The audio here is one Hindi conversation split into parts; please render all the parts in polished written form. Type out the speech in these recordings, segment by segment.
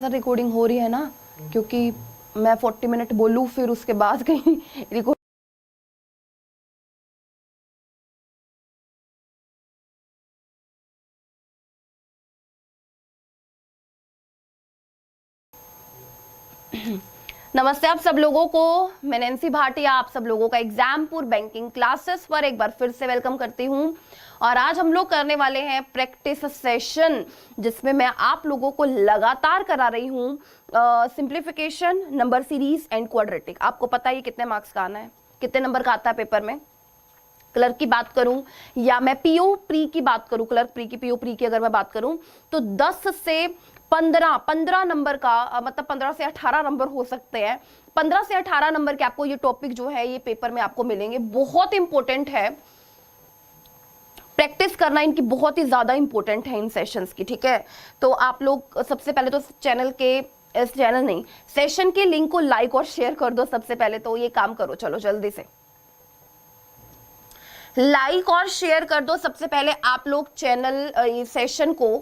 रिकॉर्डिंग हो रही है ना, क्योंकि मैं 40 मिनट बोलूँ फिर उसके बाद कहीं रिकॉर्ड। नमस्ते आप सब लोगों को, मैं नैन्सी भाटिया आप सब लोगों का एग्जामपुर बैंकिंग क्लासेस पर एक बार फिर से वेलकम करती हूं। और आज हम लोग करने वाले हैं प्रैक्टिस सेशन, जिसमें मैं आप लोगों को लगातार करा रही हूं simplification, number series and quadratic. आपको पता है ये कितने मार्क्स का आना है, कितने नंबर का आता है पेपर में। क्लर्क की बात करूं या मैं पीओ प्री की बात करूं, क्लर्क प्री की पीओ प्री की अगर मैं बात करूं तो 10 से 15 नंबर का मतलब 15 से 18 नंबर हो सकते हैं। 15 से 18 नंबर के आपको ये टॉपिक जो है ये पेपर में आपको मिलेंगे। बहुत इंपॉर्टेंट है, प्रैक्टिस करना इनकी बहुत ही ज्यादा इंपॉर्टेंट है इन सेशंस की, ठीक है। तो आप लोग सबसे पहले तो चैनल के, इस चैनल नहीं, सेशन के लिंक को लाइक और शेयर कर दो। सबसे पहले तो ये काम करो, चलो जल्दी से लाइक और शेयर कर दो सबसे पहले आप लोग चैनल सेशन को,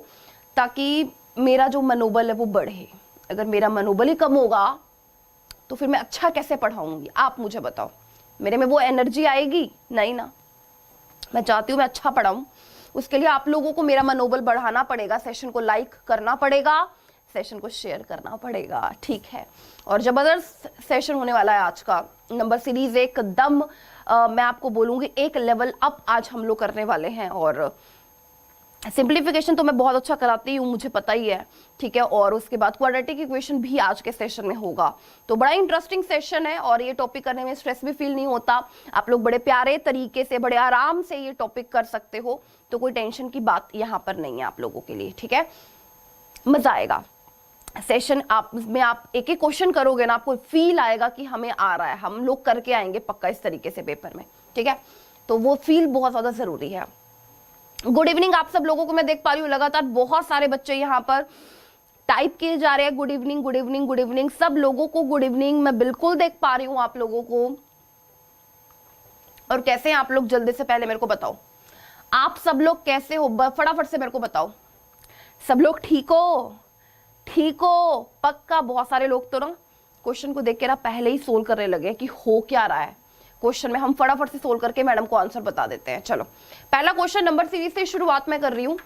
ताकि मेरा जो मनोबल है वो बढ़े। अगर मेरा मनोबल ही कम होगा तो फिर मैं अच्छा कैसे पढ़ाऊंगी, आप मुझे बताओ। मेरे में वो एनर्जी आएगी नहीं ना। मैं चाहती हूँ मैं अच्छा पढ़ाऊं, उसके लिए आप लोगों को मेरा मनोबल बढ़ाना पड़ेगा, सेशन को लाइक करना पड़ेगा, सेशन को शेयर करना पड़ेगा, ठीक है। और जबरदस्त सेशन होने वाला है आज का। नंबर सीरीज एकदम मैं आपको बोलूंगी एक लेवल अप आज हम लोग करने वाले हैं। और सिंप्लीफिकेशन तो मैं बहुत अच्छा कराती हूँ, मुझे पता ही है, ठीक है। और उसके बाद क्वाड्रेटिक इक्वेशन भी आज के सेशन में होगा। तो बड़ा इंटरेस्टिंग सेशन है और ये टॉपिक करने में स्ट्रेस भी फील नहीं होता। आप लोग बड़े प्यारे तरीके से, बड़े आराम से ये टॉपिक कर सकते हो, तो कोई टेंशन की बात यहाँ पर नहीं है आप लोगों के लिए, ठीक है। मजा आएगा सेशन। आप में आप एक एक क्वेश्चन करोगे ना, आपको फील आएगा कि हमें आ रहा है, हम लोग करके आएंगे पक्का इस तरीके से पेपर में, ठीक है। तो वो फील बहुत ज्यादा जरूरी है। गुड इवनिंग आप सब लोगों को मैं देख पा रही हूँ, लगातार बहुत सारे बच्चे यहाँ पर टाइप किए जा रहे हैं। Good evening, good evening, good evening सब लोगों को, गुड इवनिंग। मैं बिल्कुल देख पा रही हूँ आप लोगों को। और कैसे हैं आप लोग, जल्दी से पहले मेरे को बताओ, आप सब लोग कैसे हो, फटाफट से मेरे को बताओ। सब लोग ठीक हो? ठीक हो पक्का? बहुत सारे लोग तो ना क्वेश्चन को देख के ना पहले ही सोल्व करने लगे कि हो क्या रहा है क्वेश्चन में। हम फटाफट से सोल्व करके मैडम को आंसर बता देते हैं। चलो पहला क्वेश्चन नंबर सीरीज से शुरुआत मैं कर रही हूं।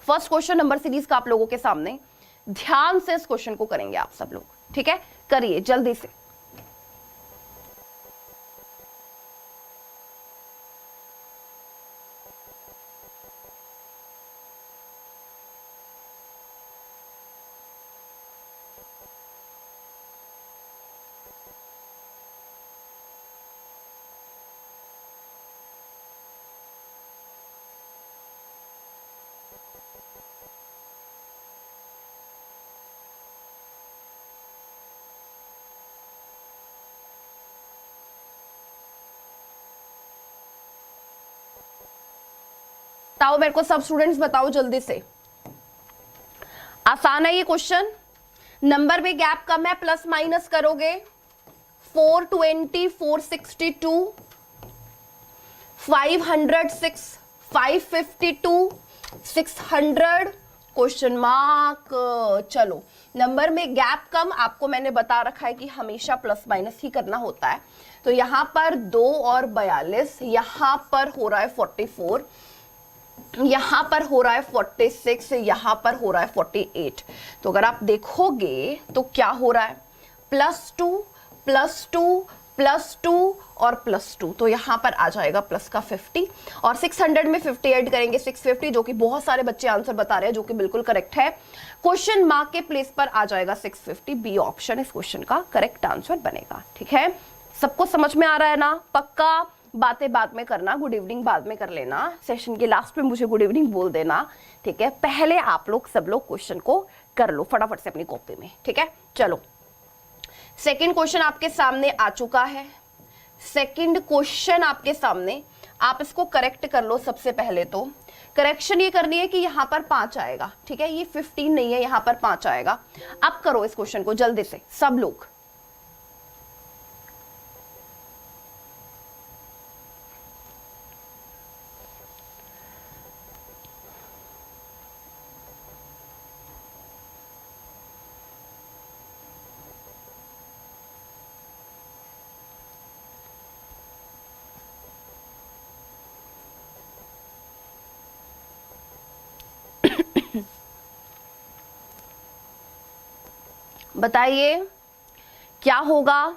फर्स्ट क्वेश्चन नंबर सीरीज का आप लोगों के सामने, ध्यान से इस क्वेश्चन को करेंगे आप सब लोग, ठीक है। करिए जल्दी से। बताओ मेरे को सब स्टूडेंट्स, बताओ जल्दी से। आसान है ये क्वेश्चन। नंबर में गैप कम है, प्लस माइनस करोगे 420, 462, 506, 552, 600, क्वेश्चन मार्क। चलो नंबर में गैप कम, आपको मैंने बता रखा है कि हमेशा प्लस माइनस ही करना होता है। तो यहां पर 2 और 42, यहां पर हो रहा है 44, यहां पर हो रहा है 46, यहां पर हो रहा है 48। तो अगर आप देखोगे तो क्या हो रहा है, +2, +2, +2 और +2, तो यहां पर आ जाएगा प्लस का 50। और 600 में 50 ऐड करेंगे 650, जो कि बहुत सारे बच्चे आंसर बता रहे हैं, जो कि बिल्कुल करेक्ट है। क्वेश्चन मार्क के प्लेस पर आ जाएगा 650, बी ऑप्शन इस क्वेश्चन का करेक्ट आंसर बनेगा, ठीक है। सबको समझ में आ रहा है ना? पक्का? बातें बाद में करना, गुड इवनिंग बाद में कर लेना, सेशन के लास्ट में मुझे गुड इवनिंग बोल देना, ठीक है। पहले आप लोग सब लोग क्वेश्चन को कर लो फटाफट से अपनी कॉपी में, ठीक है। चलो सेकंड क्वेश्चन आपके सामने आ चुका है। सेकंड क्वेश्चन आपके सामने, आप इसको करेक्ट कर लो। सबसे पहले तो करेक्शन ये करनी है कि यहां पर 5 आएगा, ठीक है। ये 15 नहीं है, यहां पर 5 आएगा। अब करो इस क्वेश्चन को जल्दी से सब लोग। बताइए क्या होगा,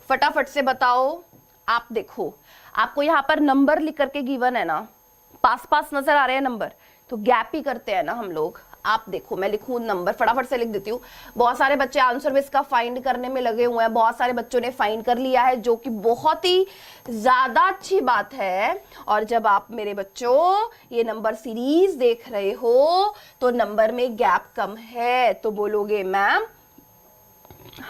फटाफट से बताओ। आप देखो, आपको यहां पर नंबर लिख करके गिवन है ना, पास पास नजर आ रहे हैं नंबर, तो गैप ही करते हैं ना हम लोग। आप देखो, मैं लिखूं नंबर, फटाफट से लिख देती हूँ। बहुत सारे बच्चे आंसर में इसका फाइंड करने में लगे हुए हैं, बहुत सारे बच्चों ने फाइंड कर लिया है, जो कि बहुत ही ज्यादा अच्छी बात है। और जब आप मेरे बच्चों ये नंबर सीरीज देख रहे हो तो नंबर में गैप कम है, तो बोलोगे मैम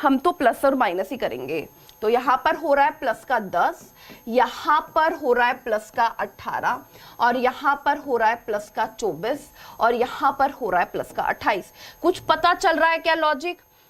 हम तो प्लस और माइनस ही करेंगे। तो यहां पर हो रहा है प्लस का 10, यहां पर हो रहा है प्लस का 18, और यहां पर हो रहा है प्लस का 24, और यहां पर हो रहा है प्लस का 28। कुछ पता चल रहा है क्या?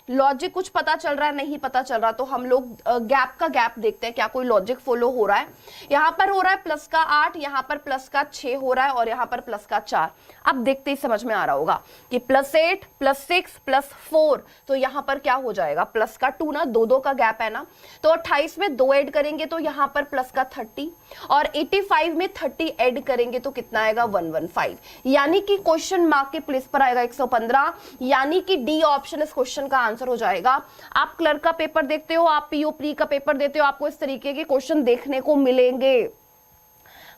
लॉजिक कुछ पता चल रहा है? नहीं पता चल रहा तो हम लोग गैप का गैप देखते हैं, क्या कोई लॉजिक फॉलो हो रहा है। यहां पर हो रहा है प्लस का 8, यहां पर प्लस का 6 हो रहा है, और यहां पर प्लस का 4। अब देखते ही समझ में आ रहा होगा कि +8 +6 +4, तो यहां पर क्या हो जाएगा, प्लस का 2 ना, दो का गैप है ना, तो 28 में 2 ऐड करेंगे तो यहां पर प्लस का 30, और 85 में 30 ऐड करेंगे तो कितना आएगा, 115। यानी कि क्वेश्चन मार्क के प्लेस पर आएगा 115, यानी कि डी ऑप्शन इस क्वेश्चन का आंसर हो जाएगा। आप क्लर्क का पेपर देखते हो, आप पीओ प्री का पेपर देते हो, आपको इस तरीके के क्वेश्चन देखने को मिलेंगे।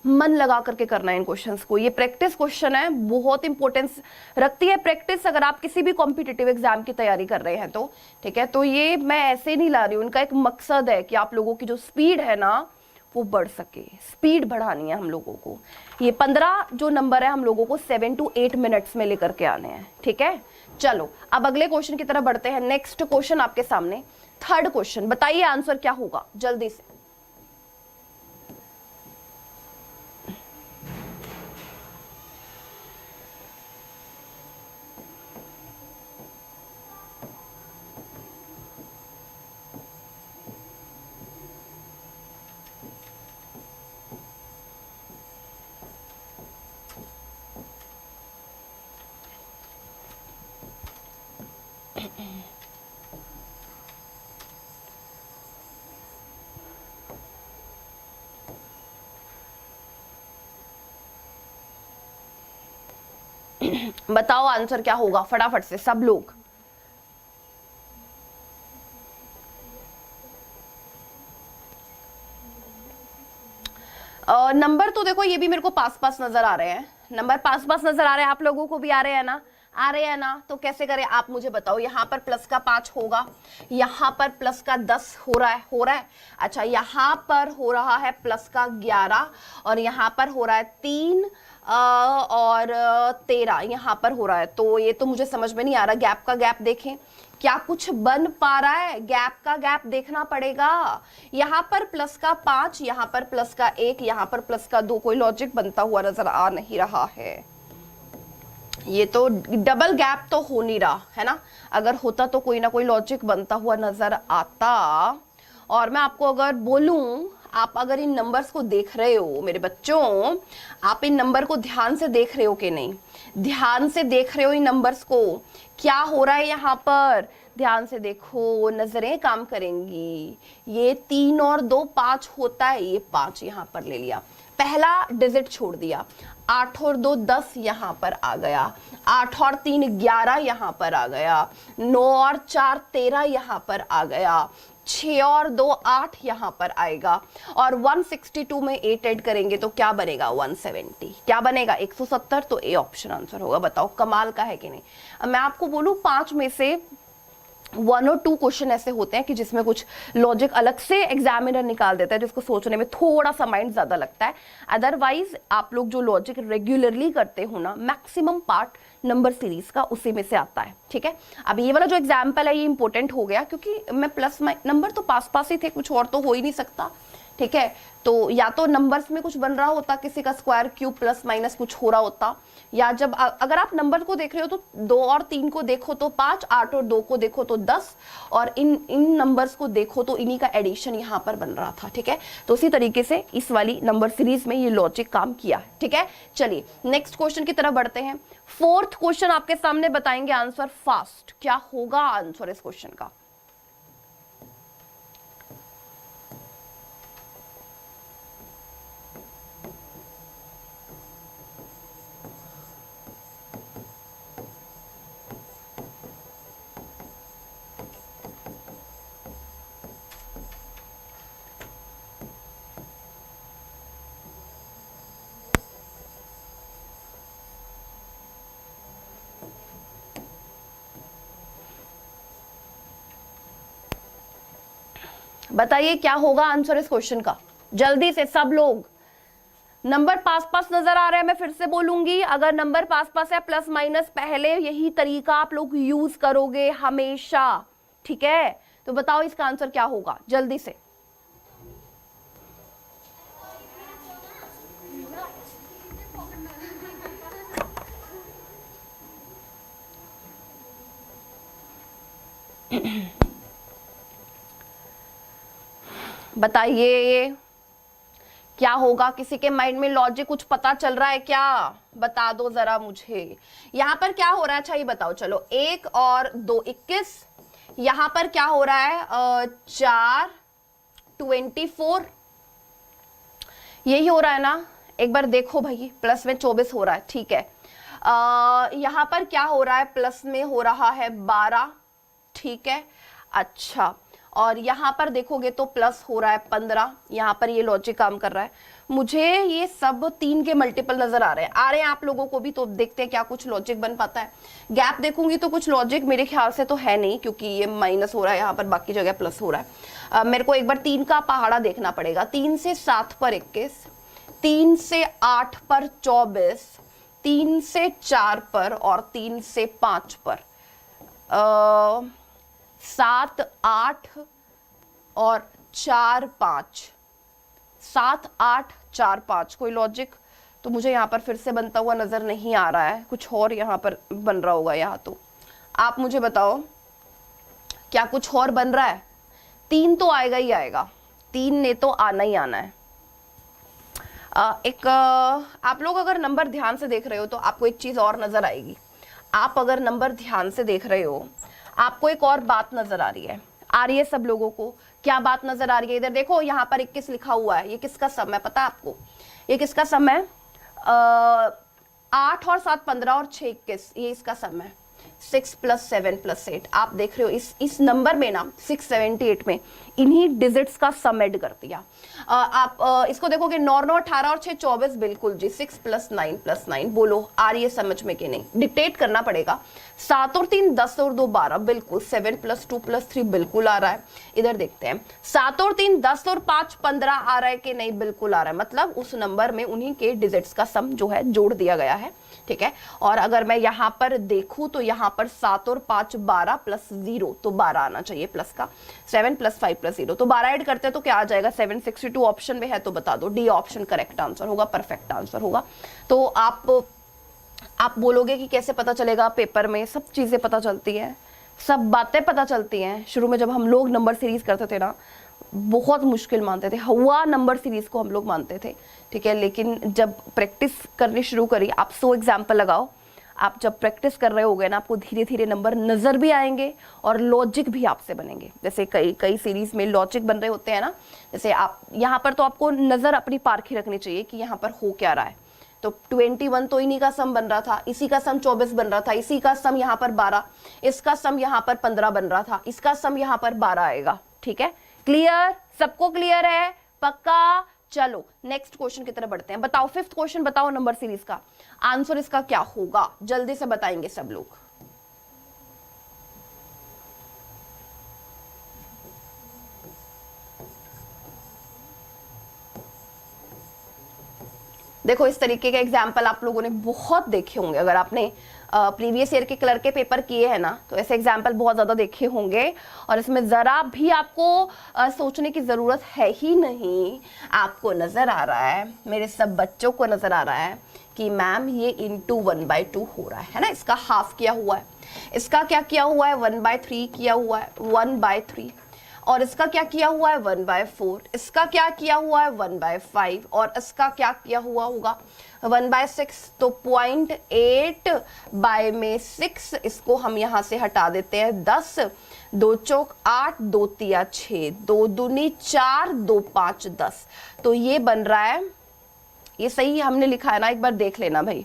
मन लगा करके करना है इन क्वेश्चंस को, ये प्रैक्टिस क्वेश्चन है, बहुत इंपॉर्टेंस रखती है प्रैक्टिस, अगर आप किसी भी कॉम्पिटिटिव एग्जाम की तैयारी कर रहे हैं तो। ठीक है, तो ये मैं ऐसे नहीं ला रही हूँ, इनका एक मकसद है कि आप लोगों की जो स्पीड है ना वो बढ़ सके, स्पीड बढ़ानी है हम लोगों को। ये 15 जो नंबर है हम लोगों को 7 to 8 मिनट्स में लेकर के आने हैं। ठीक है, चलो अब अगले क्वेश्चन की तरफ बढ़ते हैं। नेक्स्ट क्वेश्चन आपके सामने, थर्ड क्वेश्चन, बताइए आंसर क्या होगा जल्दी से। बताओ आंसर क्या होगा फटाफट से सब लोग। नंबर तो देखो ये भी मेरे को पास पास नजर आ रहे हैं, नंबर पास पास नजर आ रहे हैं, आप लोगों को भी आ रहे हैं ना, आ रहे हैं ना, तो कैसे करें आप मुझे बताओ। यहाँ पर प्लस का 5 होगा, यहाँ पर प्लस का 10 हो रहा है। अच्छा, यहाँ पर हो रहा है प्लस का 11, और यहाँ पर हो रहा है 3 और 13 यहाँ पर हो रहा है। तो ये तो मुझे समझ में नहीं आ रहा, गैप का गैप देखें क्या कुछ बन पा रहा है, गैप का गैप देखना पड़ेगा। यहाँ पर प्लस का 5, यहाँ पर प्लस का 1, यहाँ पर प्लस का 2, कोई लॉजिक बनता हुआ नजर आ नहीं रहा है। ये तो डबल गैप तो हो नहीं रहा है ना, अगर होता तो कोई ना कोई लॉजिक बनता हुआ नजर आता। और मैं आपको अगर बोलूं, आप अगर इन नंबर्स को देख रहे हो मेरे बच्चों, आप इन नंबर को ध्यान से देख रहे हो कि नहीं, ध्यान से देख रहे हो इन नंबर्स को, क्या हो रहा है यहाँ पर, ध्यान से देखो, नजरें काम करेंगी। ये 3 और 2 5 होता है, ये 5 यहाँ पर ले लिया, पहला डिजिट छोड़ दिया, 8 और 2 10 यहाँ पर आ गया, 8 और 3 11 यहाँ पर आ गया, 9 और 4 13 यहाँ पर आ गया, 6 और 2 8 यहाँ पर आएगा, और 162 में 8 ऐड करेंगे तो क्या बनेगा, 170, क्या बनेगा 170। तो ए ऑप्शन आंसर होगा। बताओ कमाल का है कि नहीं। अब मैं आपको बोलूं 5 में से 1 और 2 क्वेश्चन ऐसे होते हैं कि जिसमें कुछ लॉजिक अलग से एग्जामिनर निकाल देता है, जिसको सोचने में थोड़ा सा माइंड ज्यादा लगता है। अदरवाइज आप लोग जो लॉजिक रेगुलरली करते हो ना, मैक्सिमम पार्ट नंबर सीरीज का उसी में से आता है। ठीक है, अब ये वाला जो एग्जाम्पल है ये इंपॉर्टेंट हो गया, क्योंकि मैं प्लस नंबर तो पास पास ही थे, कुछ और तो हो ही नहीं सकता। ठीक है, तो या तो नंबर्स में कुछ बन रहा होता, किसी का स्क्वायर क्यूब प्लस माइनस कुछ हो रहा होता, या जब अगर आप नंबर को देख रहे हो तो 2 और 3 को देखो तो 5, 8 और 2 को देखो तो 10, और इन नंबर्स को देखो तो इन्हीं का एडिशन यहाँ पर बन रहा था। ठीक है, तो उसी तरीके से इस वाली नंबर सीरीज में ये लॉजिक काम किया है। ठीक है, चलिए नेक्स्ट क्वेश्चन की तरफ बढ़ते हैं। 4th क्वेश्चन आपके सामने, बताएंगे आंसर फास्ट, क्या होगा आंसर इस क्वेश्चन का। बताइए क्या होगा आंसर इस क्वेश्चन का, जल्दी से सब लोग। नंबर पास पास नजर आ रहा है, मैं फिर से बोलूंगी, अगर नंबर पास पास है प्लस माइनस पहले यही तरीका आप लोग यूज करोगे हमेशा, ठीक है। तो बताओ इसका आंसर क्या होगा जल्दी से। बताइए क्या होगा, किसी के माइंड में लॉजिक कुछ पता चल रहा है क्या, बता दो जरा मुझे। यहां पर क्या हो रहा है, अच्छा ये बताओ, चलो 1 और 2 21, यहां पर क्या हो रहा है 4 24, यही हो रहा है ना, एक बार देखो भाई, प्लस में 24 हो रहा है, ठीक है। यहां पर क्या हो रहा है, प्लस में हो रहा है 12, ठीक है। अच्छा, और यहां पर देखोगे तो प्लस हो रहा है 15, यहां पर ये लॉजिक काम कर रहा है। मुझे ये सब 3 के मल्टीपल नजर आ रहे हैं आप लोगों को भी, तो देखते हैं क्या कुछ लॉजिक बन पाता है। गैप देखूंगी तो कुछ लॉजिक मेरे ख्याल से तो है नहीं, क्योंकि ये माइनस हो रहा है यहाँ पर, बाकी जगह प्लस हो रहा है। मेरे को एक बार 3 का पहाड़ा देखना पड़ेगा। 3 से 7 पर 21, 3 से 8 पर 24, 3 से 4 पर और 3 से 5 पर 7 8 और 4 5, 7 8 4 5, कोई लॉजिक तो मुझे यहाँ पर फिर से बनता हुआ नजर नहीं आ रहा है, कुछ और यहाँ पर बन रहा होगा। यहाँ तो आप मुझे बताओ क्या कुछ और बन रहा है। 3 तो आएगा ही आएगा, 3 ने तो आना ही आना है। आप लोग अगर नंबर ध्यान से देख रहे हो तो आपको एक चीज और नजर आएगी। आप अगर नंबर ध्यान से देख रहे हो आपको एक और बात नजर आ रही है सब लोगों को। क्या बात नजर आ रही है, इधर देखो, यहाँ पर 21 लिखा हुआ है, ये किसका सम है पता है आपको, ये किसका सम है, 8 और 7 15 और 6 21, ये इसका सम है। 6 + 7 + 8, आप देख रहे हो इस नंबर में ना 678 में इन्हीं डिजिट्स का सम ऐड कर दिया। आप इसको देखोगे 9 9 18 और 6 24, बिल्कुल जी, 6 + 9 + 9, बोलो आ रही है समझ में कि नहीं, डिक्टेट करना पड़ेगा। 7 और 3 10 और 2 12, बिल्कुल। 7 + 2 + 3 बिल्कुल आ रहा है। इधर देखते हैं, 7 और 3 10 और 5 15 आ रहा है कि नहीं, बिल्कुल आ रहा है। मतलब उस नंबर में उन्हीं के डिजिट्स का सम जो है जोड़ दिया गया है, ठीक है। और अगर मैं यहाँ पर देखूं तो यहाँ पर 7 और 5 12 + 0, तो 12 आना चाहिए प्लस का। 7 + 5 + 0, तो 12 ऐड करते हैं तो क्या आ जाएगा, 762 ऑप्शन में है, तो बता दो डी ऑप्शन करेक्ट आंसर होगा, परफेक्ट आंसर होगा। तो आप बोलोगे कि कैसे पता चलेगा, पेपर में सब चीजें पता चलती है, सब बातें पता चलती हैं। शुरू में जब हम लोग नंबर सीरीज करते थे ना, बहुत मुश्किल मानते थे, हवा नंबर सीरीज को हम लोग मानते थे, ठीक है। लेकिन जब प्रैक्टिस करनी शुरू करी, आप 100 एग्जाम्पल लगाओ, आप जब प्रैक्टिस कर रहे होगे ना, आपको धीरे धीरे नंबर नजर भी आएंगे और लॉजिक भी आपसे बनेंगे। जैसे कई सीरीज में लॉजिक बन रहे होते हैं ना, जैसे आप यहाँ पर, तो आपको नजर अपनी पारखी रखनी चाहिए कि यहाँ पर हो क्या रहा है। तो 21 तो इन्हीं का सम बन रहा था, इसी का सम 24 बन रहा था, इसी का सम यहाँ पर 12, इसका सम यहाँ पर 15 बन रहा था, इसका सम यहाँ पर 12 आएगा, ठीक है। क्लियर, सबको क्लियर है, पक्का। चलो नेक्स्ट क्वेश्चन की तरफ बढ़ते हैं। बताओ 5th क्वेश्चन, बताओ नंबर सीरीज का आंसर इसका क्या होगा, जल्दी से बताएंगे सब लोग। देखो इस तरीके के एग्जाम्पल आप लोगों ने बहुत देखे होंगे, अगर आपने प्रीवियस ईयर के क्लर्क के पेपर किए हैं ना, तो ऐसे एग्जाम्पल बहुत ज्यादा देखे होंगे। और इसमें जरा भी आपको सोचने की जरूरत है ही नहीं, आपको नजर आ रहा है, मेरे सब बच्चों को नजर आ रहा है कि मैम ये इंटू 1/2 हो रहा है ना, इसका हाफ किया हुआ है, इसका क्या किया हुआ है 1/3 किया हुआ है, 1/3, और इसका क्या किया हुआ है 1/4, इसका क्या किया हुआ है 1/5, और इसका क्या किया हुआ होगा 1/6। तो 0.8/6, इसको हम यहां से हटा देते हैं 10, 2 चौक 8, 2 तिया 6, 2 दूनी 4, 2 5 10। तो ये बन रहा है, ये सही हमने लिखा है ना, एक बार देख लेना भाई।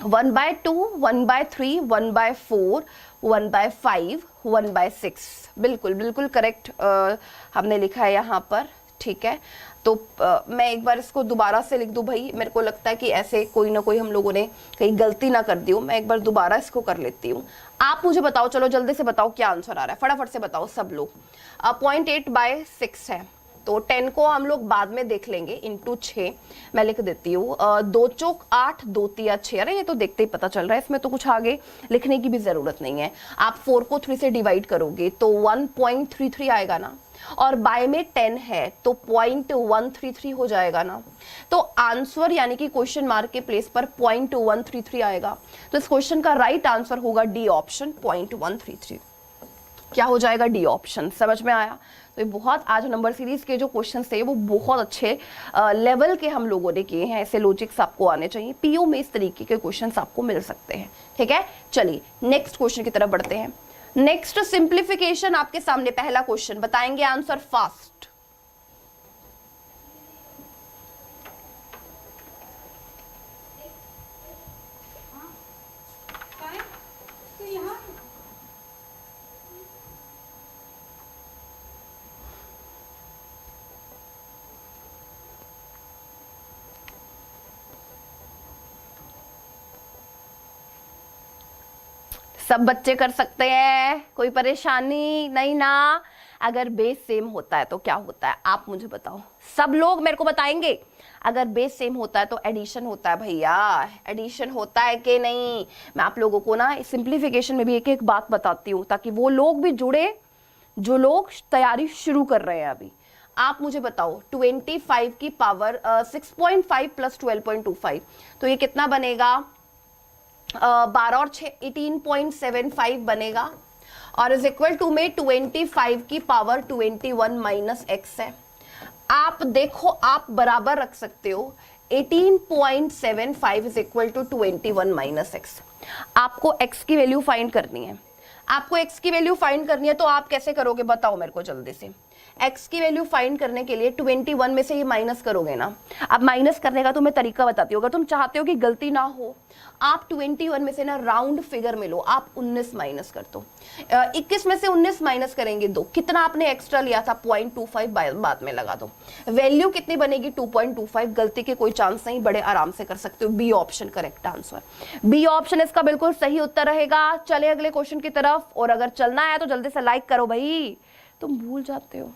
1/2, 1/3, 1/4, 1/5, 1/6, बिल्कुल बिल्कुल करेक्ट हमने लिखा है यहाँ पर, ठीक है, तो मैं एक बार इसको दोबारा से लिख दूं भाई, मेरे को लगता है कि ऐसे कोई ना कोई हम लोगों ने कहीं गलती ना कर दी हो। मैं एक बार दोबारा इसको कर लेती हूँ। आप मुझे बताओ, चलो जल्दी से बताओ क्या आंसर आ रहा है, फटाफट से बताओ सब लोग। 0.8/6 है, तो 10 को हम लोग बाद में देख लेंगे, इंटू 6 मैं लिख देती हूँ। 2 चौक 8, 2 तिया 6, अरे ये तो देखते ही पता चल रहा है, इसमें तो कुछ आगे लिखने की भी जरूरत नहीं है। आप 4 को 3 से डिवाइड करोगे तो 1.33 आएगा ना, और बाय में 10 है तो 0.133 हो जाएगा ना। तो आंसर यानी कि क्वेश्चन मार्क के प्लेस पर 0.133 आएगा। तो इस क्वेश्चन का राइट आंसर होगा डी ऑप्शन, 0.133। क्या हो जाएगा? D option. समझ में आया? तो ये बहुत, आज नंबर सीरीज के जो क्वेश्चन थे वो बहुत अच्छे लेवल के हम लोगों ने किए हैं। ऐसे लॉजिक्स आपको आने चाहिए, पीओ में इस तरीके के क्वेश्चंस आपको मिल सकते हैं। ठीक है, चलिए नेक्स्ट क्वेश्चन की तरफ बढ़ते हैं। नेक्स्ट सिंप्लीफिकेशन आपके सामने पहला क्वेश्चन, बताएंगे आंसर फास्ट। सब बच्चे कर सकते हैं, कोई परेशानी नहीं ना। अगर बेस सेम होता है तो क्या होता है, आप मुझे बताओ। सब लोग मेरे को बताएंगे। अगर बेस सेम होता है तो एडिशन होता है भैया, एडिशन होता है कि नहीं। मैं आप लोगों को ना सिंप्लीफिकेशन में भी एक एक बात बताती हूँ, ताकि वो लोग भी जुड़े जो लोग तैयारी शुरू कर रहे हैं अभी। आप मुझे बताओ, 25 की पावर 6.5 प्लस 12.25, तो ये कितना बनेगा? 12 और 6 18.75 बनेगा, और इज इक्वल टू में 25 की पावर 21 माइनस एक्स है। आप देखो, आप बराबर रख सकते हो 18.75 is equal to 21 minus x. आपको x की वैल्यू फाइंड करनी है, आपको x की वैल्यू फाइंड करनी है, तो आप कैसे करोगे बताओ मेरे को जल्दी से। x की वैल्यू फाइंड करने के लिए 21 में से ये माइनस करोगे ना। अब माइनस करने का तो मैं तरीका बताती हूँ, अगर तुम चाहते हो कि गलती ना हो, आप 21 में से ना राउंड फिगर में लो, आप 19 माइनस कर दो। 21 में से 19 माइनस करेंगे 2, कितना आपने एक्स्ट्रा लिया था 0.25 बाद में लगा दो। वैल्यू कितनी बनेगी? 2.25। गलती के कोई चांस नहीं, बड़े आराम से कर सकते हो। B option correct answer, B option इसका बिल्कुल सही उत्तर रहेगा। चले अगले क्वेश्चन की तरफ, और अगर चलना है तो जल्दी से लाइक करो भाई, तुम भूल जाते हो।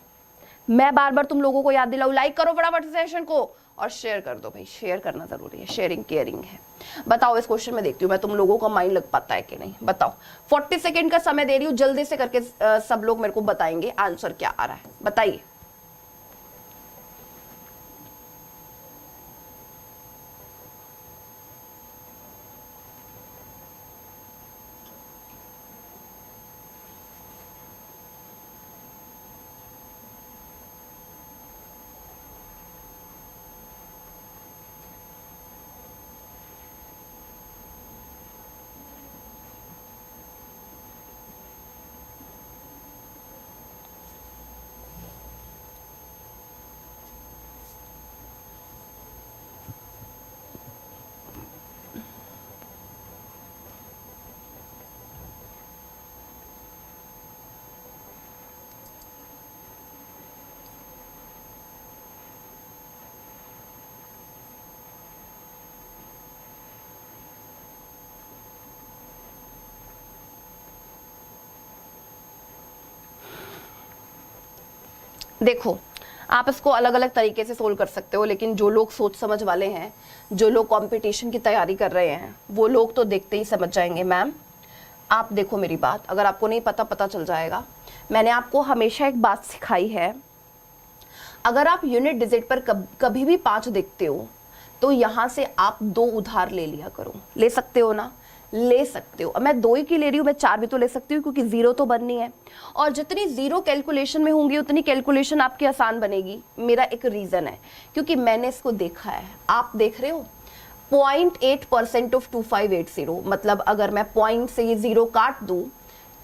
मैं बार बार तुम लोगों को याद दिलाऊं, लाइक करो फटाफट सेशन को, और शेयर कर दो भाई, शेयर करना जरूरी है, शेयरिंग केयरिंग है। बताओ इस क्वेश्चन में देखती हूँ मैं तुम लोगों का माइंड लग पाता है कि नहीं, बताओ। 40 सेकंड का समय दे रही हूँ, जल्दी से करके सब लोग मेरे को बताएंगे आंसर क्या आ रहा है, बताइए। देखो, आप इसको अलग अलग तरीके से सोल्व कर सकते हो, लेकिन जो लोग सोच समझ वाले हैं, जो लोग कंपटीशन की तैयारी कर रहे हैं, वो लोग तो देखते ही समझ जाएंगे। मैम आप देखो मेरी बात, अगर आपको नहीं पता चल जाएगा। मैंने आपको हमेशा एक बात सिखाई है, अगर आप यूनिट डिजिट पर कभी भी 5 देखते हो तो यहां से आप 2 उधार ले लिया करो। ले सकते हो ना? ले सकते हो। अब मैं 2 ही की ले रही हूँ, मैं 4 भी तो ले सकती हूँ, क्योंकि 0 तो बननी है, और जितनी 0 कैलकुलेशन में होंगी उतनी कैलकुलेशन आपकी आसान बनेगी। मेरा एक रीजन है, क्योंकि मैंने इसको देखा है। आप देख रहे हो 0.8% ऑफ 2580, मतलब अगर मैं पॉइंट से ये 0 काट दूं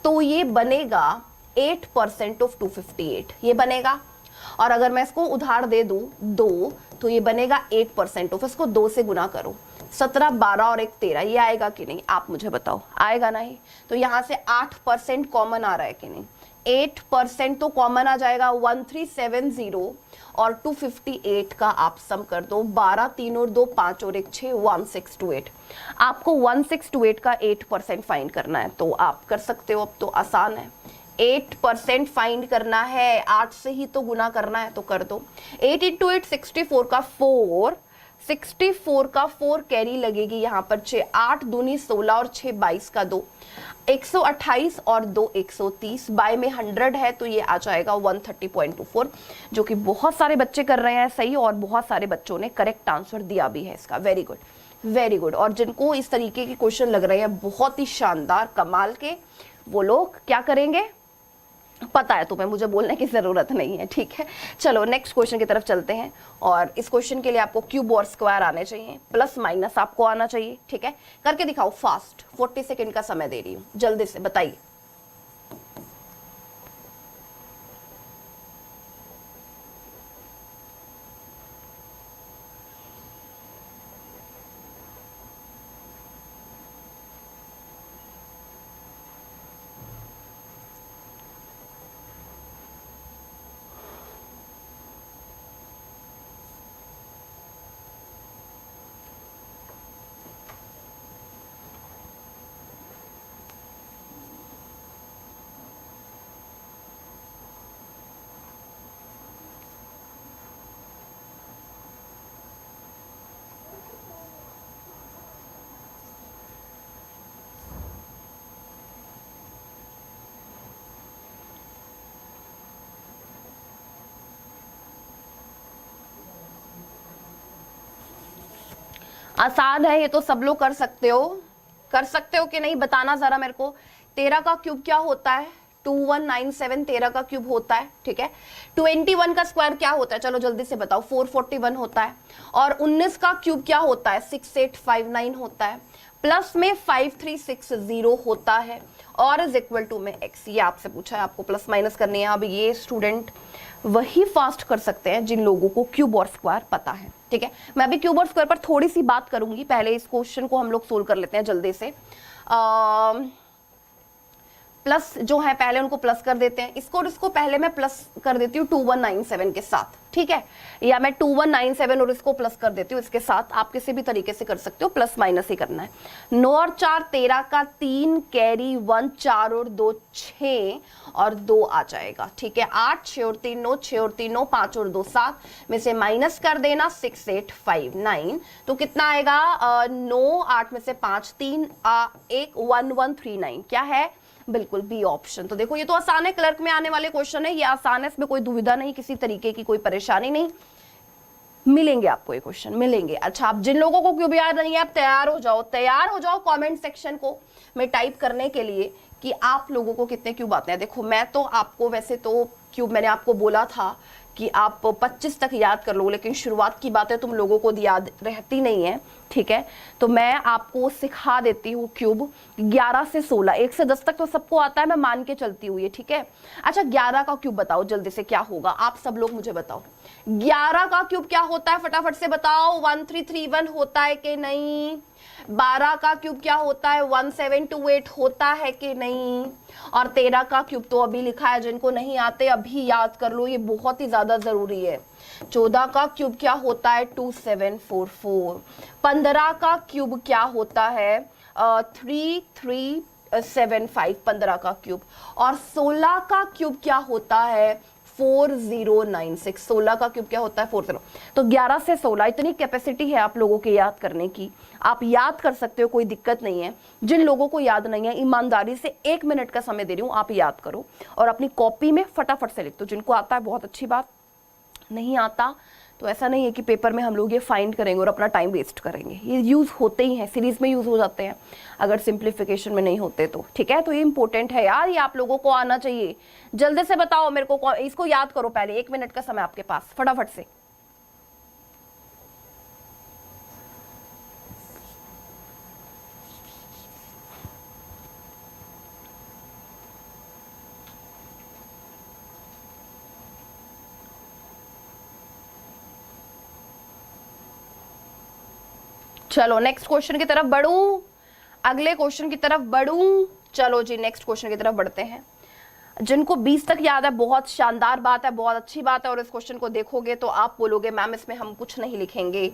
तो ये बनेगा 8% ऑफ 258, ये बनेगा। और अगर मैं इसको उधार दे दूं 2, तो ये बनेगा 8% ऑफ, इसको 2 से गुना करो, 17, 12 और 1 13, ये आएगा कि नहीं? आप मुझे बताओ, आएगा नहीं? तो यहाँ से 8% कॉमन आ रहा है कि नहीं? 8% तो कॉमन आ जाएगा 1370 और 258 का आप सम कर दो, 12 3 और 2 5 और 1 6 1628। आपको 1628 का 8% फाइंड करना है तो आप कर सकते हो, अब तो आसान है। 8% फाइंड करना है, 8 से ही तो गुना करना है तो कर दो। 8 इंटू 8 64 का 4, 64 का 4 कैरी लगेगी यहाँ पर 6, 8 दूनी 16 और 6 22 का 2, 128 और 2 130, बाय में 100 है तो ये आ जाएगा 130.24, जो कि बहुत सारे बच्चे कर रहे हैं सही और बहुत सारे बच्चों ने करेक्ट आंसर दिया भी है इसका। Very good, very good. और जिनको इस तरीके के क्वेश्चन लग रहे हैं बहुत ही शानदार कमाल के, वो लोग क्या करेंगे पता है तुम्हें, मुझे बोलने की जरूरत नहीं है, ठीक है। चलो नेक्स्ट क्वेश्चन की तरफ चलते हैं, और इस क्वेश्चन के लिए आपको क्यूब और स्क्वायर आने चाहिए, प्लस माइनस आपको आना चाहिए, ठीक है। करके दिखाओ फास्ट, 40 सेकेंड का समय दे रही हूं, जल्दी से बताइए। आसान है ये तो, सब लोग कर सकते हो, कर सकते हो कि नहीं बताना जरा मेरे को। 13 का क्यूब क्या होता है? 2197 13 का क्यूब होता है, ठीक है। 21 का स्क्वायर क्या होता है? चलो जल्दी से बताओ। 441 होता है। और 19 का क्यूब क्या होता है? 6859 होता है। प्लस में 5360 होता है और इज इक्वल टू में x। ये आपसे पूछा है, आपको प्लस माइनस करनी है। अब ये स्टूडेंट वही फास्ट कर सकते हैं जिन लोगों को क्यूब और स्क्वायर पता है, ठीक है। मैं अभी क्यूब और स्क्वायर पर थोड़ी सी बात करूंगी, पहले इस क्वेश्चन को हम लोग सोल्व कर लेते हैं जल्दी से। प्लस जो है पहले उनको प्लस कर देते हैं, इसको और इसको पहले मैं प्लस कर देती हूँ 2197 के साथ, ठीक है। या मैं 2197 और इसको प्लस कर देती हूँ इसके साथ, आप किसी भी तरीके से कर सकते हो, प्लस माइनस ही करना है। 9 और 4 13 का 3 कैरी 1 4 और 2 6 और 2 आ जाएगा, ठीक है। 8 6 और 3 9, 6 और 3 9, 5 और 2 7 में से माइनस कर देना 6859, तो कितना आएगा? 9 8 में से 5 3 1 1139, क्या है? बिल्कुल बी ऑप्शन। तो देखो ये तो आसान है, क्लर्क में आने वाले क्वेश्चन है, ये आसान है, इसमें कोई दुविधा नहीं, किसी तरीके की कोई परेशानी नहीं, मिलेंगे आपको ये क्वेश्चन मिलेंगे। अच्छा, आप जिन लोगों को क्यूब याद नहीं है, आप तैयार हो जाओ, तैयार हो जाओ कमेंट सेक्शन को मैं टाइप करने के लिए कि आप लोगों को कितने क्यूब आते हैं। देखो मैं तो आपको वैसे तो क्यूब मैंने आपको बोला था कि आप 25 तक याद कर लो, लेकिन शुरुआत की बातें तुम लोगों को याद रहती नहीं है, ठीक है। तो मैं आपको सिखा देती हूँ क्यूब 11 से 16, 1 से 10 तक तो सबको आता है, मैं मान के चलती हूँ ये, ठीक है। अच्छा 11 का क्यूब बताओ जल्दी से क्या होगा, आप सब लोग मुझे बताओ 11 का क्यूब क्या होता है, फटाफट से बताओ। 1331 होता है कि नहीं? 12 का क्यूब क्या होता है? 1728 होता है कि नहीं? और 13 का क्यूब तो अभी लिखा है, जिनको नहीं आते अभी याद कर लो, ये बहुत ही ज्यादा जरूरी है। 14 का क्यूब क्या होता है? 2744। 15 का क्यूब क्या होता है? 3375 15 का क्यूब। और 16 का क्यूब क्या होता है? 4096। 16 का क्यूब क्या होता है? 40। तो 11 से 16 इतनी कैपेसिटी है आप लोगों के याद करने की, आप याद कर सकते हो, कोई दिक्कत नहीं है। जिन लोगों को याद नहीं है, ईमानदारी से 1 मिनट का समय दे रही हूं, आप याद करो और अपनी कॉपी में फटाफट से लिख दो। जिनको आता है बहुत अच्छी बात, नहीं आता तो ऐसा नहीं है कि पेपर में हम लोग ये फाइंड करेंगे और अपना टाइम वेस्ट करेंगे, ये यूज होते ही हैं, सीरीज में यूज हो जाते हैं अगर सिंप्लीफिकेशन में नहीं होते तो, ठीक है। तो ये इंपॉर्टेंट है यार, ये आप लोगों को आना चाहिए। जल्दी से बताओ मेरे को, इसको याद करो पहले, 1 मिनट का समय आपके पास, फटाफट से। चलो नेक्स्ट क्वेश्चन की तरफ बढ़ूं, अगले क्वेश्चन की तरफ बढ़ूं। चलो जी नेक्स्ट क्वेश्चन की तरफ बढ़ते हैं। जिनको 20 तक याद है बहुत शानदार बात है, बहुत अच्छी बात है, और इस क्वेश्चन को देखोगे तो आप बोलोगे मैम इसमें हम कुछ नहीं लिखेंगे,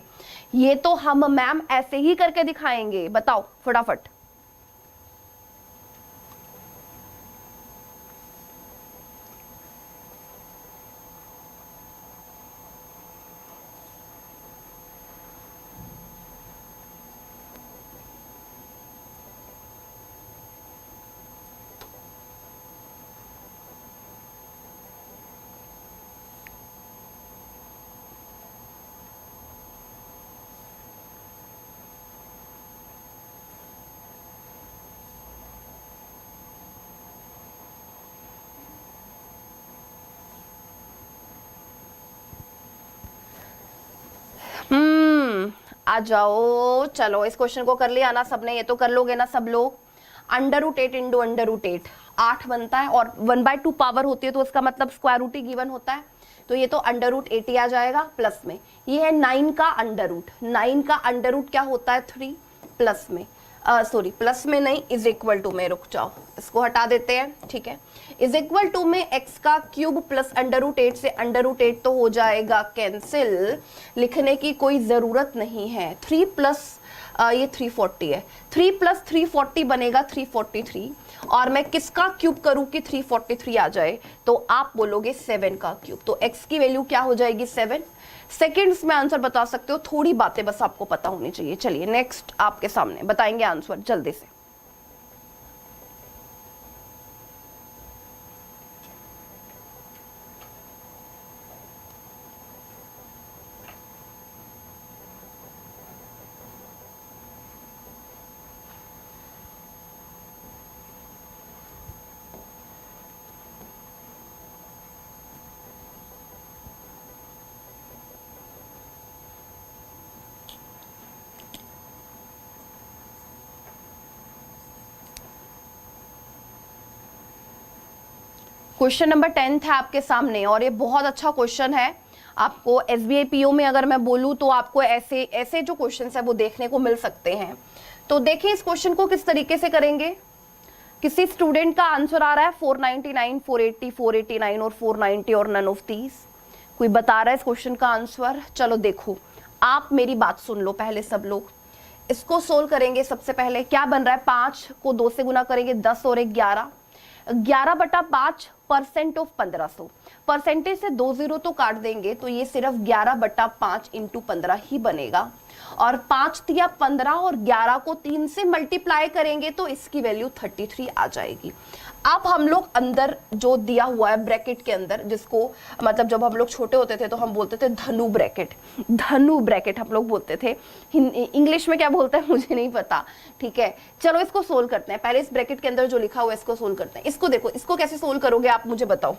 ये तो हम मैम ऐसे ही करके दिखाएंगे। बताओ फटाफट। आ जाओ, चलो इस क्वेश्चन को कर लिया ना सबने, ये तो कर लोगे ना सब लोग। √8 इंटू √8 8 बनता है, और 1/2 पावर होती है तो उसका मतलब स्क्वायर रूट ही गिवन होता है, तो ये तो √8 ही आ जाएगा। प्लस में ये है 9 का अंडर रूट क्या होता है 3, प्लस में सॉरी प्लस में नहीं, इज इक्वल टू में, रुक जाओ इसको हटा देते हैं, ठीक है। इज इक्वल टू में x का क्यूब प्लस √8 से √8 तो हो जाएगा कैंसिल, लिखने की कोई जरूरत नहीं है। 3 प्लस ये 340 है, 3 प्लस 340 बनेगा 343, और मैं किसका क्यूब करूं कि 343 आ जाए, तो आप बोलोगे 7 का क्यूब, तो x की वैल्यू क्या हो जाएगी 7 सेकेंड्स में आंसर बता सकते हो, थोड़ी बातें बस आपको पता होनी चाहिए। चलिए नेक्स्ट आपके सामने बताएंगे आंसर जल्दी से। क्वेश्चन नंबर 10 है आपके सामने, और ये बहुत अच्छा क्वेश्चन है। आपको SBI PO में अगर मैं बोलूं तो आपको ऐसे ऐसे जो क्वेश्चन है वो देखने को मिल सकते हैं। तो देखिए इस क्वेश्चन को किस तरीके से करेंगे। किसी स्टूडेंट का आंसर आ रहा है 499, 480, 489 और 490 और नन ऑफ दीज। कोई बता रहा है इस क्वेश्चन का आंसर। चलो देखो, आप मेरी बात सुन लो पहले सब लोग। इसको सोल्व करेंगे। सबसे पहले क्या बन रहा है, 5 को 2 से गुना करेंगे 10 और 1 11, 11/5 % ऑफ 1500। परसेंटेज से 2 0 तो काट देंगे तो ये सिर्फ 11/5 इंटू 15 ही बनेगा, और 5 तिया 15 और 11 को 3 से मल्टीप्लाई करेंगे तो इसकी वैल्यू 33 आ जाएगी। अब हम लोग अंदर जो दिया हुआ है ब्रैकेट के अंदर, जिसको मतलब जब हम लोग छोटे होते थे तो हम बोलते थे धनु ब्रैकेट हम लोग बोलते थे। इंग्लिश में क्या बोलते हैं मुझे नहीं पता, ठीक है। चलो इसको सोल्व करते हैं। पहले इस ब्रैकेट के अंदर जो लिखा हुआ है इसको सोल्व करते हैं। इसको देखो, इसको कैसे सोल्व करोगे आप मुझे बताओ,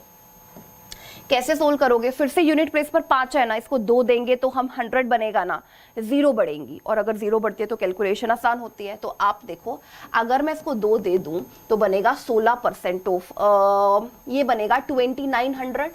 कैसे सोल्व करोगे। फिर से यूनिट प्लेस पर 5 है ना, इसको 2 देंगे तो हम 100 बनेगा ना, 0 बढ़ेंगी, और अगर 0 बढ़ती है तो कैलकुलेशन आसान होती है। तो आप देखो, अगर मैं इसको 2 दे दूं तो बनेगा 16% ऑफ, ये बनेगा 2900।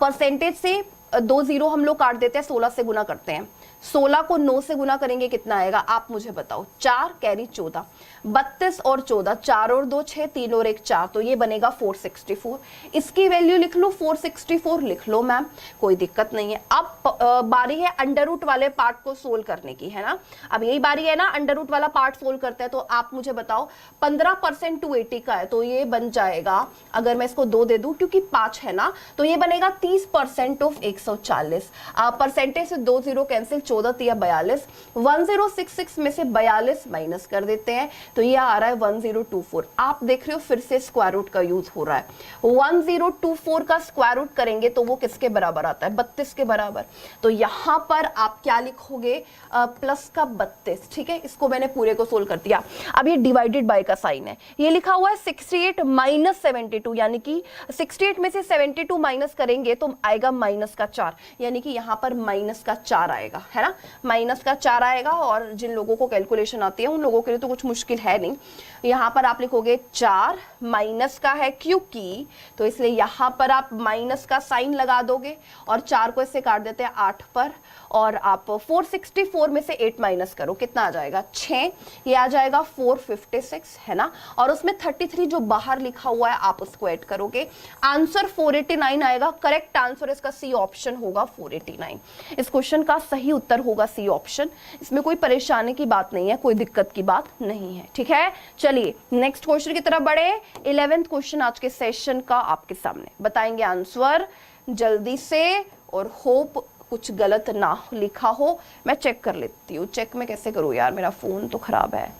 परसेंटेज से 2 0 हम लोग काट देते हैं, 16 से गुना करते हैं। 16 को 9 से गुना करेंगे कितना आएगा आप मुझे बताओ। 4 कैरी 14, 32 और 14, 4 और 2 6, 3 और 1 4, तो ये बनेगा 464। इसकी वैल्यू लिख लो 464, लिख लो मैम, कोई दिक्कत नहीं है। अब बारी है अंडर रूट वाले पार्ट को सोल्व करने की, है ना। अब यही बारी है ना, अंडर रूट वाला पार्ट सोल्व करते हैं। तो आप मुझे बताओ 15% 280 का है, तो ये बन जाएगा, अगर मैं इसको 2 दे दूं क्योंकि 5 है ना, तो ये बनेगा 30% ऑफ 140। परसेंटेज से 2 0 कैंसिल, 14 तिया 42, 1066 में से 42 माइनस कर देते हैं तो ये आ रहा है 1024। आप देख रहे हो फिर से स्क्वायर रूट का यूज हो रहा है। 1024 का स्क्वायर रूट करेंगे तो वो किसके बराबर आता है, 32 के बराबर। तो यहां पर आप क्या लिखोगे, प्लस का 32, ठीक है। इसको मैंने पूरे को सोल्व कर दिया। अब ये डिवाइडेड बाय का साइन है, ये लिखा हुआ है 68 - 72, यानी कि 68 में से 72 माइनस करेंगे तो आएगा माइनस का 4, यानी कि यहाँ पर माइनस का 4 आएगा, है ना, माइनस का 4 आएगा। और जिन लोगों को कैलकुलेशन आती है उन लोगों के लिए तो कुछ मुश्किल है नहीं। यहाँ पर आप लिखोगे 4, माइनस का है क्योंकि, तो इसलिए यहाँ पर आप माइनस का साइन लगा दोगे और 4 को इससे काट देते हैं 8 पर, और आप 464 में से 8 माइनस करो, कितना आ जाएगा 6, ये आ जाएगा 456, है ना। और उसमें 33 जो बाहर लिखा हुआ है आप उसको ऐड करोगे, आंसर 489 आएगा। करेक्ट आंसर इसका सी ऑप्शन होगा 489। इस क्वेश्चन का सही उत्तर होगा सी ऑप्शन। इसमें कोई परेशानी की बात नहीं है, कोई दिक्कत की बात नहीं है, ठीक है। चलिए नेक्स्ट क्वेश्चन की तरफ बढ़े। 11th क्वेश्चन आज के सेशन का आपके सामने, बताएंगे आंसर जल्दी से, और होप कुछ गलत ना लिखा हो। मैं चेक कर लेती हूँ, चेक मैं कैसे करूँ यार, मेरा फोन तो खराब है।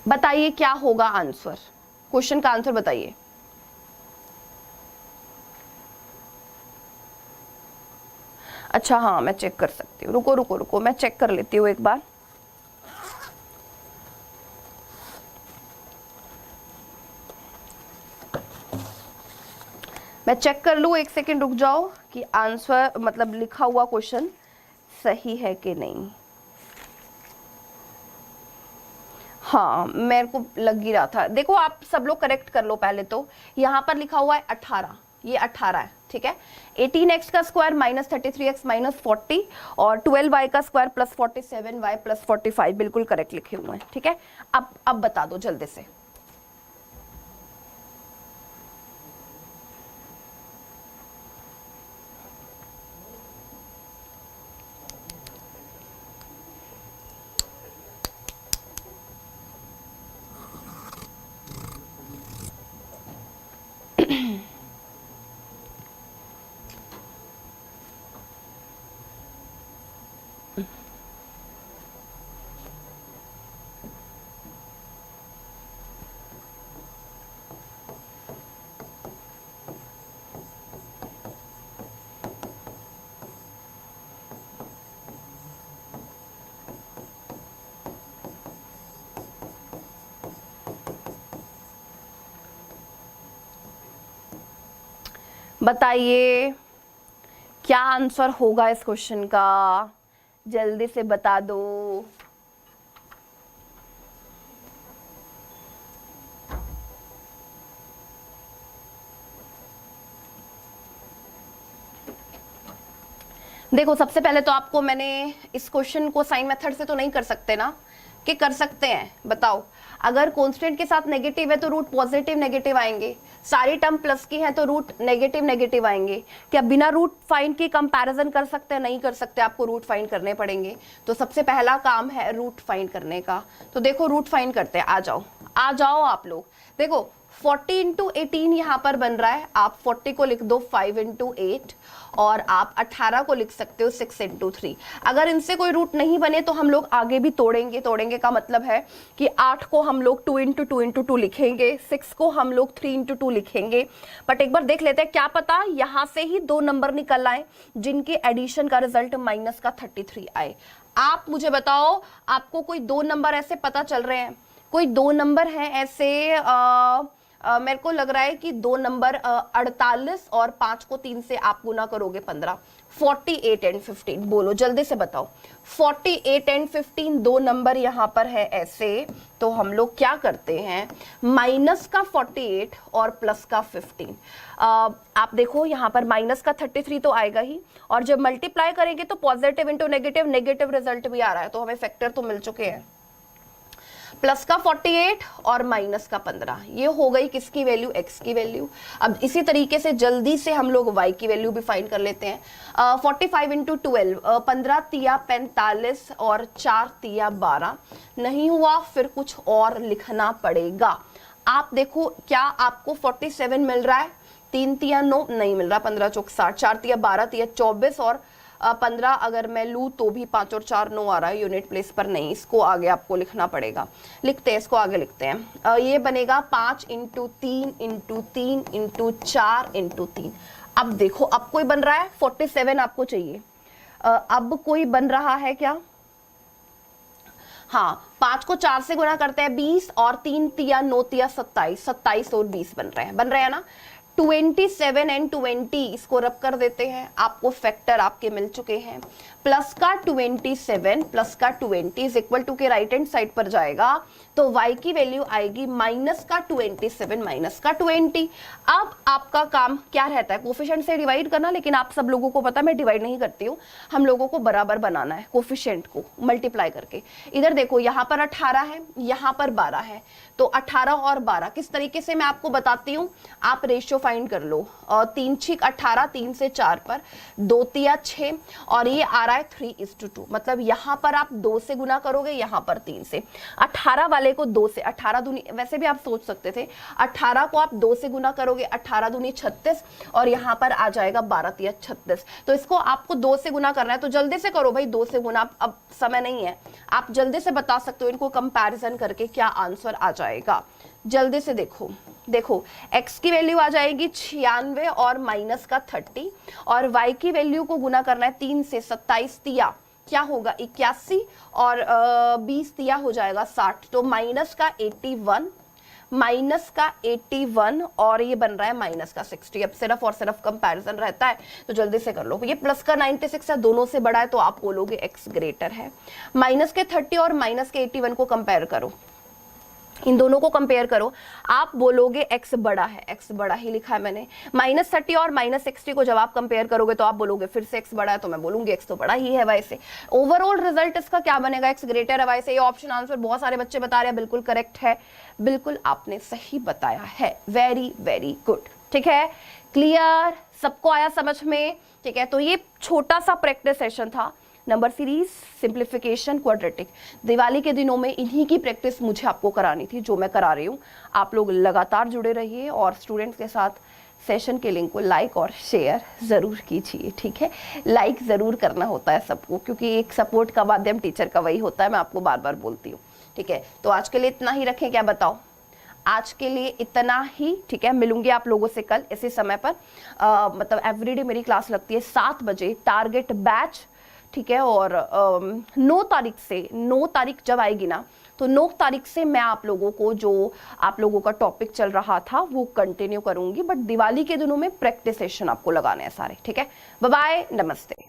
बताइए क्या होगा आंसर, क्वेश्चन का आंसर बताइए। अच्छा हाँ, मैं चेक कर सकती हूँ, रुको रुको रुको, मैं चेक कर लेती हूँ एक बार। मैं चेक कर लूँ, एक सेकंड रुक जाओ कि आंसर मतलब लिखा हुआ क्वेश्चन सही है कि नहीं। हाँ मेरे को लग ही रहा था। देखो आप सब लोग करेक्ट कर लो पहले तो। यहाँ पर लिखा हुआ है 18, ये 18 है, ठीक है। 18x का स्क्वायर माइनस 33x माइनस 40 और 12y का स्क्वायर प्लस 47y प्लस 45, बिल्कुल करेक्ट लिखे हुए हैं, ठीक है। अब बता दो जल्दी से। बताइए क्या आंसर होगा इस क्वेश्चन का, जल्दी से बता दो। देखो सबसे पहले तो आपको मैंने इस क्वेश्चन को साइन मेथड से तो नहीं कर सकते ना, कि कर सकते हैं बताओ। अगर कांस्टेंट के साथ नेगेटिव है तो रूट पॉजिटिव नेगेटिव आएंगे, सारी टर्म प्लस की है तो रूट नेगेटिव नेगेटिव आएंगे। क्या बिना रूट फाइंड की कंपैरिजन कर सकते हैं? नहीं कर सकते, आपको रूट फाइंड करने पड़ेंगे। तो सबसे पहला काम है रूट फाइंड करने का। तो देखो रूट फाइंड करते हैं, आ जाओ आप लोग। देखो 40 इंटू 18 यहाँ पर बन रहा है, आप 40 को लिख दो 5 इंटू 8 और आप 18 को लिख सकते हो 6 इंटू 3। अगर इनसे कोई रूट नहीं बने तो हम लोग आगे भी तोड़ेंगे का मतलब है कि 8 को हम लोग 2 इंटू 2 इंटू 2 लिखेंगे, 6 को हम लोग 3 इंटू 2 लिखेंगे। बट एक बार देख लेते हैं, क्या पता यहाँ से ही 2 नंबर निकल आए जिनके एडिशन का रिजल्ट माइनस का 33 आए। आप मुझे बताओ, आपको कोई 2 नंबर ऐसे पता चल रहे हैं? कोई 2 नंबर है ऐसे? मेरे को लग रहा है कि 2 नंबर 48 और 5 को 3 से आप गुना करोगे 15, 48 एंड 15। बोलो जल्दी से बताओ, 48 एंड 15 2 नंबर यहाँ पर है ऐसे। तो हम लोग क्या करते हैं, माइनस का 48 और प्लस का 15। आप देखो यहाँ पर माइनस का 33 तो आएगा ही, और जब मल्टीप्लाई करेंगे तो positive into negative, negative result भी आ रहा है, तो हमें फैक्टर तो मिल चुके हैं। प्लस का 48 और माइनस का 15, ये हो गई किसकी वैल्यू? x की वैल्यू। अब इसी तरीके से जल्दी से हम लोग y की वैल्यू भी फाइंड कर लेते हैं। 45 इंटू 12, 15 तिया 45 और 4 तिया 12। नहीं हुआ, फिर कुछ और लिखना पड़ेगा। आप देखो क्या आपको 47 मिल रहा है? 3 तिया 9 नहीं मिल रहा, 15 चौक 60, 4 तिया 12 तिया 24 और 15 अगर मैं लूँ तो भी 5 और 4 9 आ रहा है, यूनिट प्लेस पर नहीं। इसको आगे आपको लिखना पड़ेगा, लिखते हैं इसको, आगे लिखते हैं। ये बनेगा 5 इंटू 3 इंटू 3 इंटू 4 इंटू 3। अब देखो अब कोई बन रहा है 47 आपको चाहिए, अब कोई बन रहा है क्या? हाँ, 5 को 4 से गुना करते हैं 20 और 3 तिया 9 तिया 27, 27 और 20 बन रहे हैं ना। 27 एंड 20 इसको रब कर देते हैं, आपको फैक्टर आपके मिल चुके हैं। प्लस का 27 प्लस का 20 इज इक्वल टू के राइट हैंड साइड पर जाएगा तो y की वैल्यू आएगी माइनस का 27 माइनस का 20। अब आपका काम क्या रहता है, कोफिशिएंट से डिवाइड करना, लेकिन आप सब लोगों को पता है मैं डिवाइड नहीं करती हूँ, हम लोगों को बराबर बनाना है कोफिशिएंट को मल्टीप्लाई करके। इधर देखो यहाँ पर 18 है, यहाँ पर 12 है, तो 18 और 12 किस तरीके से मैं आपको बताती हूँ, आप रेशियो फाइंड कर लो। 3 छीक 18, 3 से 4 पर 2 तिया 6 और ये आ रहा है 3:2, मतलब यहाँ पर आप 2 से गुना करोगे, यहाँ पर 3 से। 18 वाले को 2 से, 18 दूनी, वैसे भी आप सोच सकते थे 18 को आप 2 से गुना करोगे, 18 दूनी 36 और यहाँ पर आ जाएगा 12 तिया 36। तो इसको आपको 2 से गुना करना है, तो जल्दी से करो भाई 2 से गुना, अब समय नहीं है, आप जल्दी से बता सकते हो इनको कंपैरिजन करके क्या आंसर आ जाएगा। जल्दी से देखो, देखो x की वैल्यू आ जाएगी 96 और माइनस का 30 और y की वैल्यू को गुना करना है 3 से, 27 तिया क्या होगा 81 और 20 तिया हो जाएगा 60, तो माइनस का 81 माइनस का 81 और ये बन रहा है माइनस का 60। अब सिर्फ और सिर्फ कंपैरिजन रहता है तो जल्दी से कर लो। ये प्लस का 96 है, दोनों से बड़ा है तो आप बोलोगे x ग्रेटर है। माइनस के 30 और माइनस के 81 को कंपेयर करो, इन दोनों को कंपेयर करो, आप बोलोगे x बड़ा है, x बड़ा ही लिखा है मैंने। माइनस 30 और माइनस 60 को जब आप कंपेयर करोगे तो आप बोलोगे फिर से x बड़ा है, तो मैं बोलूंगी x तो बड़ा ही है y से। ओवरऑल रिजल्ट इसका क्या बनेगा, x ग्रेटर है y से। ये ऑप्शन आंसर बहुत सारे बच्चे बता रहे हैं, बिल्कुल करेक्ट है, बिल्कुल आपने सही बताया है, वेरी वेरी गुड। ठीक है, क्लियर, सबको आया समझ में। ठीक है, तो ये छोटा सा प्रैक्टिस सेशन था, number series, simplification, quadratic. Diwali के दिनों में इन्हीं की प्रैक्टिस मुझे आपको करानी थी, जो मैं करा रही हूँ। आप लोग लगातार जुड़े रहिए और स्टूडेंट्स के साथ सेशन के लिंक को लाइक और शेयर ज़रूर कीजिए। ठीक है, लाइक ज़रूर करना होता है सबको, क्योंकि एक सपोर्ट का माध्यम टीचर का वही होता है, मैं आपको बार बार बोलती हूँ। ठीक है, तो आज के लिए इतना ही रखें, क्या बताओ, आज के लिए इतना ही। ठीक है, मिलूंगी आप लोगों से कल इसी समय पर। मतलब एवरीडे मेरी क्लास लगती है 7 बजे, टारगेट बैच। ठीक है, और 9 तारीख से, 9 तारीख जब आएगी ना, तो 9 तारीख से मैं आप लोगों को जो आप लोगों का टॉपिक चल रहा था वो कंटिन्यू करूंगी, बट दिवाली के दिनों में प्रैक्टिस सेशन आपको लगाने हैं सारे। ठीक है, बाय बाय, नमस्ते।